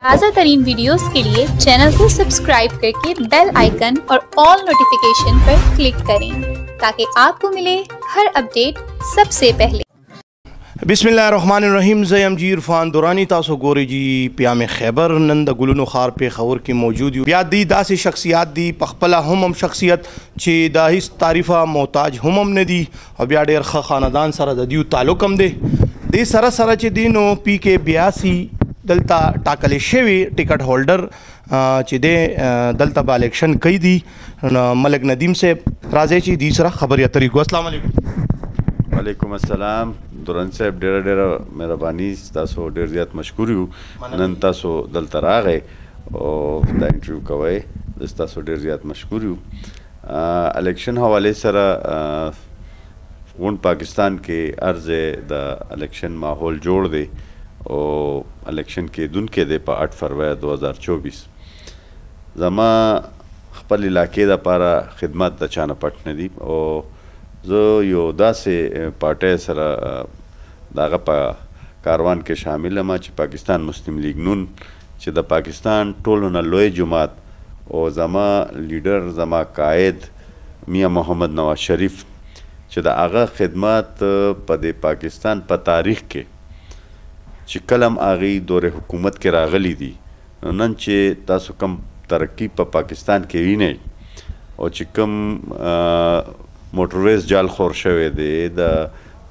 ताज़ा तरीन वीडियोस के लिए चैनल को सब्सक्राइब करके बेल आइकन और ऑल नोटिफिकेशन पर क्लिक करें ताकि आपको मिले हर अपडेट सबसे पहले। बिस्मिल्लाहिर्रहमानिर्रहीम। ज़यम जी इरफान दुरानी तासो गोरे जी प्याम खैबर नंद गुलनो खार पे खबर की मौजूद या दी दासी शख्सियात दी पखपला हम शख्सियत चे दाहिस तारीफ़ा मोहताज हम ने दी और बिया डेर ख़ानदान सरा दियो ताल्लुकम दे सरा सरा चे दिनो पी के 82 दलता टाकले शेवी टिकट होल्डर चे दे दलता बा इलेक्शन कई दी मलिक नदीम से राजे ची दूसरा खबर या तरीको। अस्सलाम वालेकुम। वालेकुम अस्सलाम। दुरान साहब डेरा डेरा मेहरबानी तासो डेर ज़्यादा मशकूर हूँ नन तासो दलता रागे और दा इंटरव्यू कवाए तासो डेर ज़्यादा मशकूर हूँ। इलेक्शन हवाले सरा वोट पाकिस्तान के अर्ज़ द इलेक्शन माहौल जोड़ दे और इलेक्शन के दुन के दे 8 फरवरी 2024 जमा खपल इलाके दा पारा खिदमत द चाना पटने दी और जो यो दा से पार्टी सरा दागा पा कारवान के शामिल मा च पाकिस्तान मुस्लिम लीग नून च द पाकिस्तान टोल न लोए जुमात और जमा लीडर जमा कायद मियाँ मोहम्मद नवाज शरीफ च द आगा खिदमत पदे पाकिस्तान प तारीख के च कलम आगी दौर हुकूमत के रागली दी नन चे तासो कम तरक्की प पाकिस्तान के वीने और च कम मोटरवेज जाल खोर शवे दे द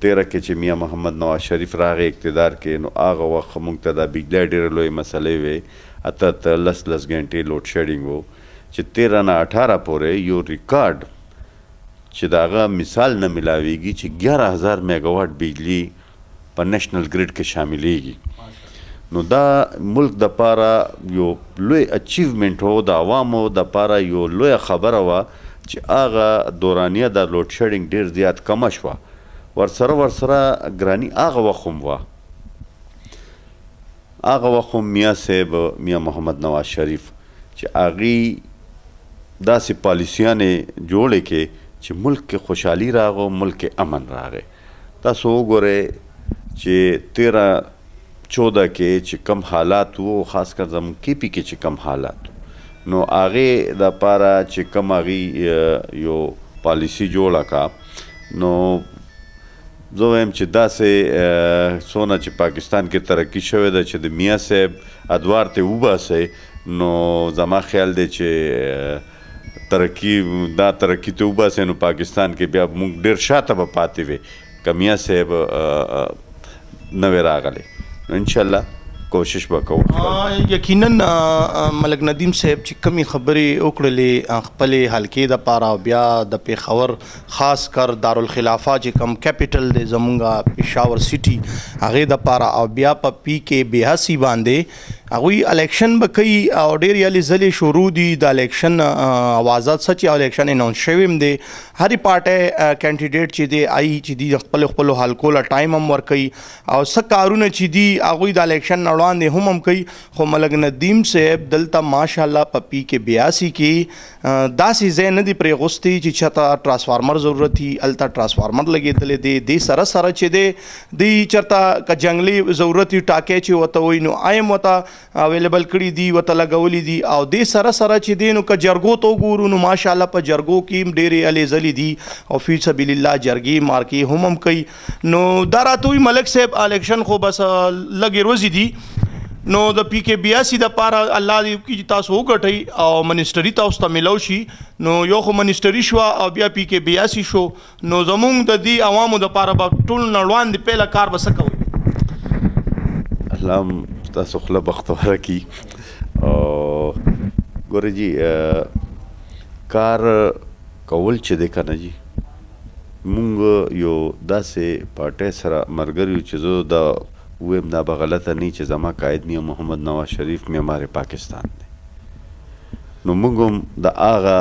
13 के च मियाँ मोहम्मद नवाज शरीफ रागे इक़्तिदार के नो आगा वक्त मुक्तदा बिजली डेर लोए मसले वे अतत लस घंटे लोड शेडिंग वो च 13 ना 18 पोरे यो रिकॉर्ड च दागा मिसाल न मिलावेगी च 11,000 मेगावाट बिजली पर नेशनल ग्रिड के शामिलेगी नो दा मुल्क द पारा यो लोए अचीवमेंट हो द आवामो द पारा यो लोए खबर हुआ च आगा दौरानिया द लोड शेडिंग डेर ज़्यादा कमश हुआ वरसरा ग्रानी आगा वखम हुआ आगा वखम मियाँ सेब मियाँ मोहम्मद नवाज शरीफ च आगी दा से पॉलिसियाँ ने जोड़े के च मुल्क के खुशहाली रागो मुल्क के अमन रागे तासो गोरे चे 13-14 के च कम हालात वो ख़ासकर जम KP के च कम हालात नो आगे द पारा च कम आगी यो पॉलिसी जोड़ा का नो जो एम च दा से सोना च पाकिस्तान के तरक्की शवे द च मियाँ साहब अदवार ते उबा से नो जमा ख्याल दे च तरक्की ते उबा से नो पाकिस्तान के ब्या मुंग डेर शाता पाते वे कमियाँ साहब नवे रागले इंशाल्लाह कोशिश बको यकीनन मलिक नदीम साहब ची कमी खबरी उकड़ले खपले हल्के द पारा ब्या द पेशावर खास कर दारुल खिलाफा ची कम कैपिटल दे जमुंगा पेशावर सिटी आगे द पारा ब्या प पी के 82 बांधे अगुई इलेक्शन बकई और डेर याली जले शुरू दी द इलेक्शन आवाज़ात सची इलेक्शन अनाउंस शेविम दे हरी पार्टी कैंडिडेट ची दे आई ची दी खपल हल्कोला टाइम हम वर्कई और सकारून ची दी अगुई द इलेक्शन नड़वान दे हम कई खो मलिक नदीम साहब दलता माशाल्लाह पपी के 82 की दासी जैन दी प्रेगुस्ती ची छता ट्रांसफार्मर ज़रूरत थी अलता ट्रांसफार्मर लगे दले दे सरा सरा चे दे चरता का जंगली ज़रूरत थी टाके चे वता वही नो आयम वता अवेलेबल कड़ी दी वता लगवली दी और दे सरा सरा चे दे नो का जरगो तो गुरु नो माशाल्लाह पर जरगो की डेरे अले जली दी और फी सबीलिल्लाह जरगी मार के हम कई नो दारा तो मलिक साहब इलेक्शन को बस लगे रोजी दी नो द पी के 82 द पारा अल्लाह की तासो गठई और मिनिस्टरी ताउस ता मिलौशी नो यो खो मिनिस्टरी शवा और बिया पी के 82 शो नो जमुंग द दी अवामो द पारा बा टुल नड़वान दी पहला कार बसको अल्लाह तासो खला बख्तवार की और गोरे जी कार कौल च देखा ना जी मुंग यो दा से पार्टी सरा मरगर चीज़ों दा वो ना गलत नहीं च जमा कायद मियाँ मोहम्मद नवाज शरीफ में हमारे पाकिस्तान ने नो मुंगम द आगा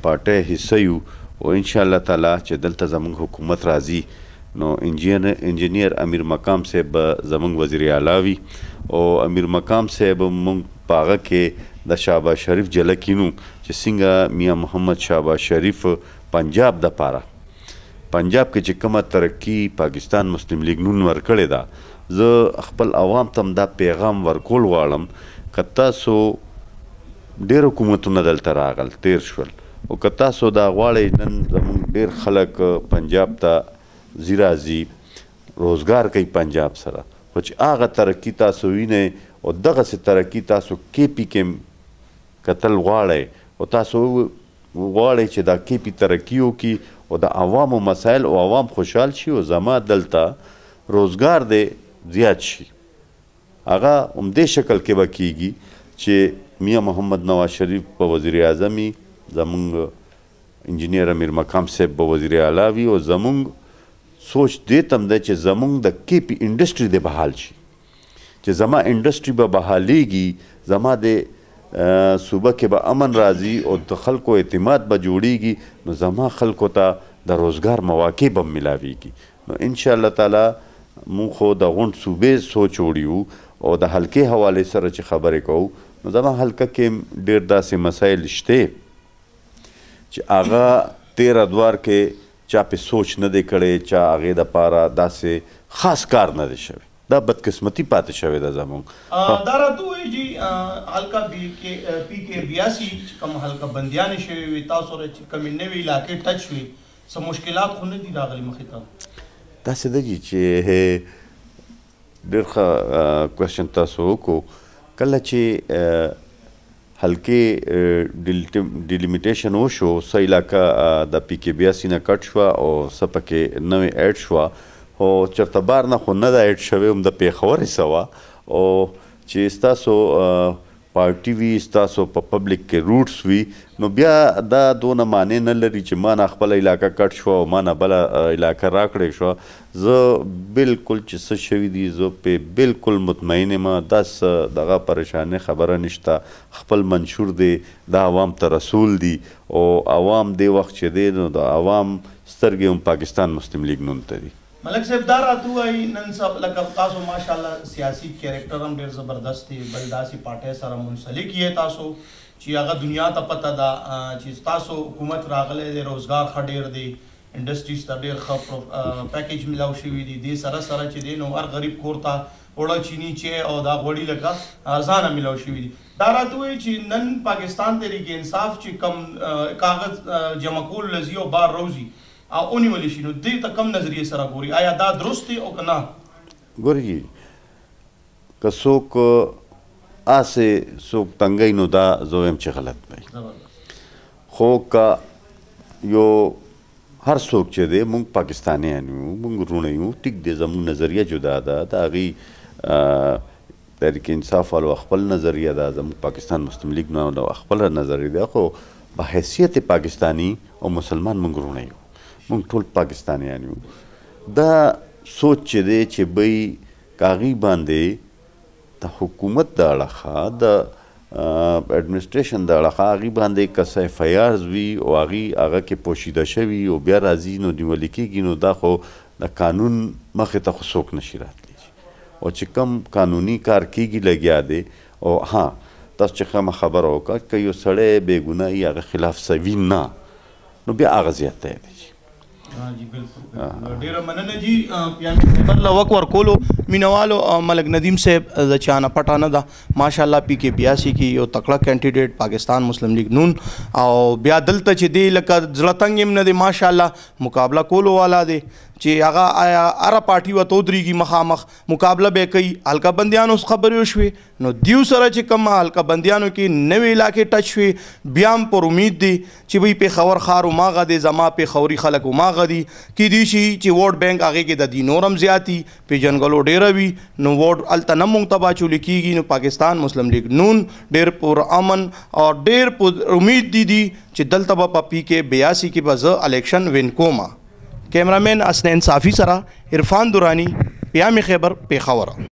पार्टी हिस्सयू और इंशाअल्लाह ताला च दलता जमंग हुकूमत राजी नो इंजीनियर अमीर मकाम से जमंग वज़ीर आलावी और अमीर मकाम से मुंग पागा के द शाहबाज शरीफ जलकिनू च सिंगा मियाँ मोहम्मद शाहबाज शरीफ पंजाब द पारा पंजाब के चिकमा तरक्की पाकिस्तान मुस्लिम लीग नून वर्कड़े दा ज खपल आवाम तम दा पैगाम वर्कोल वालम که تاسو ډېر حکومتونه دلته راغل تیر شول او که تاسو دا غواړئ نن زموږ ډېر خلک پنجاب ته ځي راځي روزګار کوي پنجاب سره خو چې هغه ترقي تاسو وینئ او دغسې ترقي تاسو KP کې کتل غواړئ او تاسو غواړئ چې دا KP ترقي وکړي او د عوامو مسایل او عوام خوشحال شي او زما دلته روزګار دی زیات شي هغه همدې شکل کې به کیږي چې میاں محمد نواز شریف په وزیر اعظم وي زمونږ انجینیر امیر مقام صاحب به وزیر اعلی وي او زمونږ سوچ دې ته هم دی چې زمونږ د KP انډسټري دی بحال شي چې زما انډسټري به بحالیږي زما د صوبه کې به امن راځي او د خلکو اعتماد به جوړیږي نو زما خلکو ته د روزګار مواقع به ملاویږي نو انشاءالله تعالی مونږ خو د غونډ صوبې سوچ وړي او د حلقې حوالې سره چې خبرې کوو نو زما حلقه کې ډېر داسې مسایل شته چې هغه تیر ادوار کې چا پې سوچ نه دی کړی چا هغې دپاره داسې خاص کار نه دی شوی دا بدقسمتي پاتې شوې ده زموږ دا راته ووایي چې حلقه PK 82 چې کوم حلقه بندیانې شوې وي تاسو سره چې کومې نوې علاقې ټچ وي څه مشکلات خو نه دي راغلي مخې ته داسې ده چې ډېر ښه کوېشن تاسو وکړو کله چې حلقې ډیلیمیټیشن وشو څه علاقه د PK 82 نه کټ شوه او څه پکې نوې ایډ شوه خو چېرته بار نه خو نه ده ایډ شوې هم د پېښور حصه وه او چې ستاسو پارټي وي ستاسو په پبلک کې روټس وي نو بیا دا دونه معنی نه لري چې ما نه خپله علاقه کټ شوه او ما نه بله علاقه راکړې شوه زه بالکل چې څه شوي دي زه پې بالکل مطمئن یم داسې دغه پریشانۍ خبره نشته خپل منشور دی دا عوام ته رسول دي او عوام دې وخت چې دی نو د عوام سترګې هم پاکستان مسلم لیګ نوم ته دي ملک صاحب دا راته ووایي نن لکه تاسو ماشاءالله سیاسي کیریکټر هم ډېر زبردست دی بل داسې پارټۍ سره منسلک یې تاسو چې هغه دنیا ته پته ده چې ستاسو حکومت راغلی دی روزګار ښه ډېر دی انډسټریز ته ډېر ښه پیکیج میلاو شوي دي دې سره سره چې دی نو هر غریب کور ته اوړه چینی چې او دا غوړي لکه ارزانه میلاو شوي دي دا راته وایي چې نن پاکستان تحریک انصاف چې کم کاغذ جمع کول لزي او بار روزي او ونیولی شي نو دې ته کم نظریې سره ګوري آیا دا درست دی او که نه ګوري که څوک هسې څوک تنګی نو دا زه وایم چې غلط دی خو که یو هر څوک چې دی موږ پاکستانیان یو موږ وروڼه یو ټیک دی زموږ نظریه جدا ده د هغې تحریک انصاف والو خپل نظریه ده زموږ پاکستان مسلم لیګ نو خپله نظریه ده خو په حیثیت پاکستانی او مسلمان موږ وروڼه یو موږ ټول پاکستانیان یو دا سوچ چې دی چې بی کاغی باندې د حکومت د اړخه د اډمنسټریشن د اړخه هغې باندې که څه FIRs وي او هغه کې پوشیده شوي او بیا راځي نو نیولې کېږي نو دا خو د قانون مخې ته خو څوک نشي راتلی او چې کم قانوني کار کېږي لګیا دی او ها تاسو چې ښه خبره وکړه که یو سړی بې ګناه یي هغه خلاف سوي نه نو بیا هغه زیاتی دی جی بالکل ډیره مننه جی پیامي خبر له وک ورکولو مینوالو ملک ندیم صاحب د چانه پټه نه ده ماشاءالله PK 82 کې یو تکړه کینډیډیټ پاکستان مسلم لیګ نون او بیا دلته چې دی لکه زړه تنګ هم نه دی ماشاءالله مقابله کولو والا دی چې هغه آیا هره پارټي ورته ودرېږي مخامخ مقابله به یې کوي حلقه بندیانو خبرې وشوې نو دیو سره چې کوم حلقه بندیانو کې نوې علاقې ټچ شوې بیا هم پر امید دی چې وایي پېښور ښار هماغه دی زما پېښوري خلک هماغه دي کیدای شي چې ووټ بینک هغې کې د دې نور هم زیات وي پېژنګلو ډېره وي نو ووټ هلته نه مونږ ته باچولی کېږي نو پاکستان مسلم لیګ نون ډېر پر امن او ډېر پر امید دي چې دلته به په PK 82 کې به زه الیکشن وین کومه کیمرامین اسنین صافی سره عرفان دورانی پیام خیبر پیښور